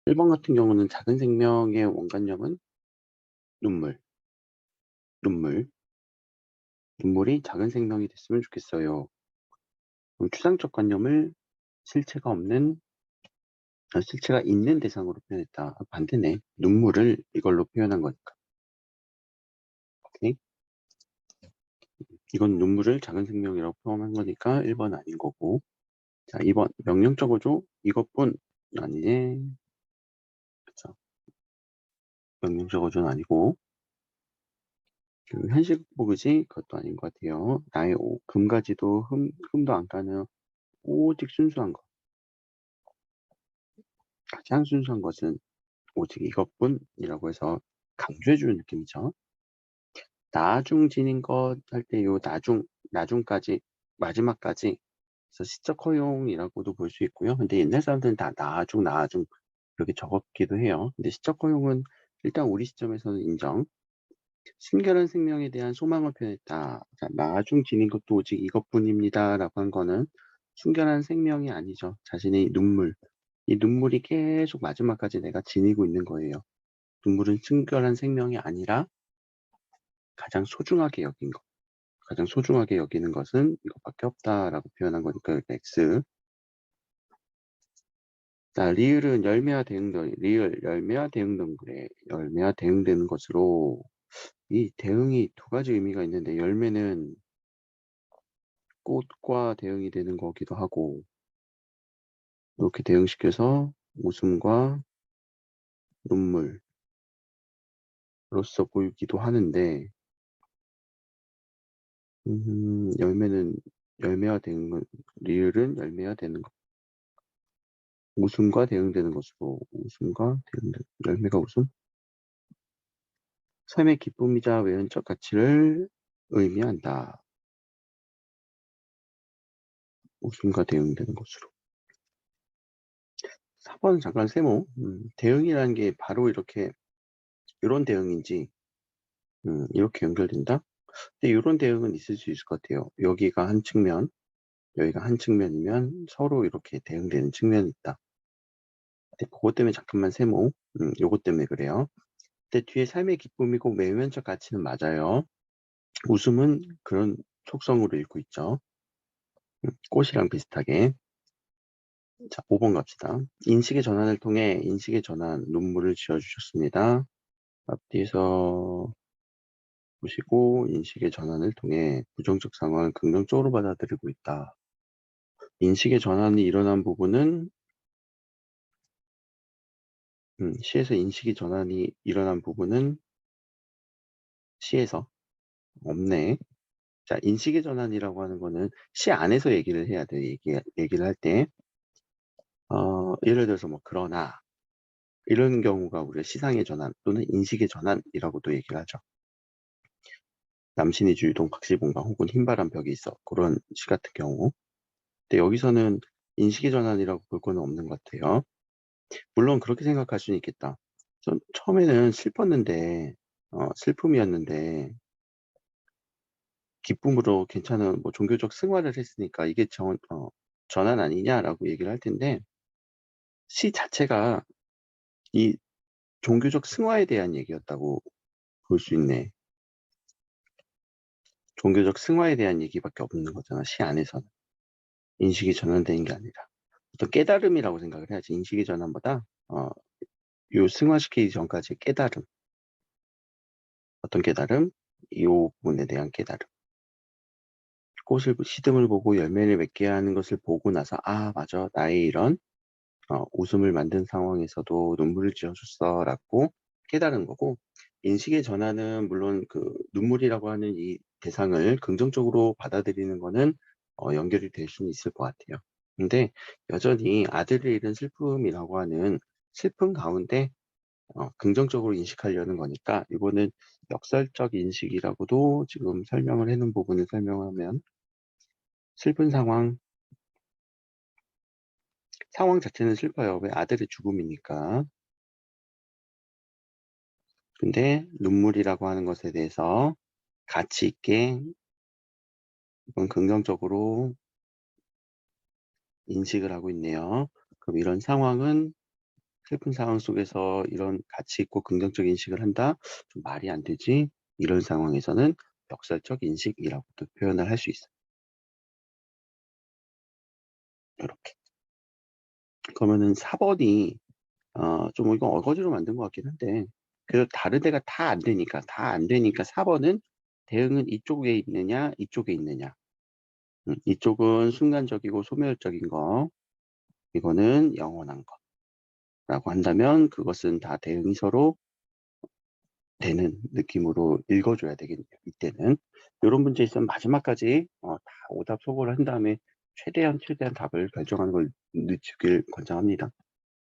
1번 같은 경우는 작은 생명의 원관념은 눈물, 눈물, 눈물이 작은 생명이 됐으면 좋겠어요. 그럼 추상적 관념을 실체가 없는, 실체가 있는 대상으로 표현했다. 반대네. 눈물을 이걸로 표현한 거니까. 오케이? 이건 눈물을 작은 생명이라고 표현한 거니까 1번 아닌 거고. 자, 2번. 명령적 어조 이것뿐 아니지. 그쵸. 명령적 어조는 아니고. 그 현실 보그지 그것도 아닌 것 같아요. 나의 금가지도 흠도 안 가는 오직 순수한 것. 가장 순수한 것은 오직 이것뿐이라고 해서 강조해주는 느낌이죠. 나중 지닌 것 할 때 요 나중까지, 마지막까지, 그래서 시적 허용이라고도 볼 수 있고요. 근데 옛날 사람들은 다 나중, 이렇게 적었기도 해요. 근데 시적 허용은 일단 우리 시점에서는 인정. 순결한 생명에 대한 소망을 표현했다. 자, 나중 지닌 것도 오직 이것뿐입니다. 라고 한 거는 순결한 생명이 아니죠. 자신의 눈물. 이 눈물이 계속 마지막까지 내가 지니고 있는 거예요. 눈물은 순결한 생명이 아니라 가장 소중하게 여긴 것. 가장 소중하게 여기는 것은 이것밖에 없다라고 표현한 거니까 여기가 X. 자, 리을은 열매와 대응도, 리을, 열매와 대응동그래. 열매와 대응되는 것으로 이 대응이 두 가지 의미가 있는데 열매는 꽃과 대응이 되는 거기도 하고 이렇게 대응시켜서 웃음과 눈물로서 보이기도 하는데 열매는 열매와 대응은 리을은 열매와 되는 것 웃음과 대응되는 것으로 웃음과 대응되는 열매가 웃음 삶의 기쁨이자 외연적 가치를 의미한다. 웃음과 대응되는 것으로 4번 잠깐 세모 대응이라는 게 바로 이렇게 이런 대응인지 이렇게 연결된다? 근데 이런 대응은 있을 수 있을 것 같아요. 여기가 한 측면, 여기가 한 측면이면 서로 이렇게 대응되는 측면이 있다. 근데 그것 때문에 잠깐만 세모, 요것 때문에 그래요. 근데 뒤에 삶의 기쁨이고 외면적 가치는 맞아요. 웃음은 그런 속성으로 읽고 있죠. 꽃이랑 비슷하게. 자, 5번 갑시다. 인식의 전환을 통해 인식의 전환, 눈물을 지어주셨습니다. 앞뒤에서 보시고 인식의 전환을 통해 부정적 상황을 긍정적으로 받아들이고 있다. 인식의 전환이 일어난 부분은 시에서 인식의 전환이 일어난 부분은 시에서 없네. 자, 인식의 전환이라고 하는 거는 시 안에서 얘기를 해야 돼. 얘기를 할 때, 예를 들어서 뭐, 그러나, 이런 경우가 우리가 시상의 전환 또는 인식의 전환이라고도 얘기를 하죠. 남신이 주유동 각시봉가 혹은 흰바람 벽이 있어. 그런 시 같은 경우. 근데 여기서는 인식의 전환이라고 볼 거는 없는 것 같아요. 물론 그렇게 생각할 수는 있겠다. 전 처음에는 슬펐는데, 슬픔이었는데, 기쁨으로 괜찮은 뭐 종교적 승화를 했으니까 이게 전환 아니냐라고 얘기를 할 텐데, 시 자체가 이 종교적 승화에 대한 얘기였다고 볼 수 있네. 종교적 승화에 대한 얘기밖에 없는 거잖아, 시 안에서는. 인식이 전환되는 게 아니라. 어떤 깨달음이라고 생각을 해야지. 인식의 전환보다, 요 승화시키기 전까지 깨달음. 어떤 깨달음? 이 부분에 대한 깨달음. 시듬을 보고 열매를 맺게 하는 것을 보고 나서, 아, 맞아. 나의 이런, 웃음을 만든 상황에서도 눈물을 지어줬어. 라고 깨달은 거고, 인식의 전환은 물론 그 눈물이라고 하는 이 대상을 긍정적으로 받아들이는 거는 연결이 될 수는 있을 것 같아요. 근데 여전히 아들을 잃은 슬픔이라고 하는 슬픔 가운데 긍정적으로 인식하려는 거니까 이거는 역설적 인식이라고도 지금 설명을 해놓은 부분을 설명하면 슬픈 상황 자체는 슬퍼요. 왜 아들의 죽음이니까. 근데 눈물이라고 하는 것에 대해서 가치 있게 이건 긍정적으로 인식을 하고 있네요. 그럼 이런 상황은 슬픈 상황 속에서 이런 가치 있고 긍정적 인식을 한다? 좀 말이 안 되지? 이런 상황에서는 역설적 인식이라고도 표현을 할 수 있어요. 요렇게. 그러면은 4 번이 좀 이거 어거지로 만든 것 같긴 한데 그래도 다른 데가 다 안 되니까 4 번은 대응은 이쪽에 있느냐 이쪽에 있느냐. 이쪽은 순간적이고 소멸적인 거, 이거는 영원한 거라고 한다면 그것은 다 대응이 서로 되는 느낌으로 읽어 줘야 되겠네요, 이때는. 요런 문제에 있으면 마지막까지 다 오답 소거를 한 다음에 최대한 답을 결정하는 걸 늦추길 권장합니다.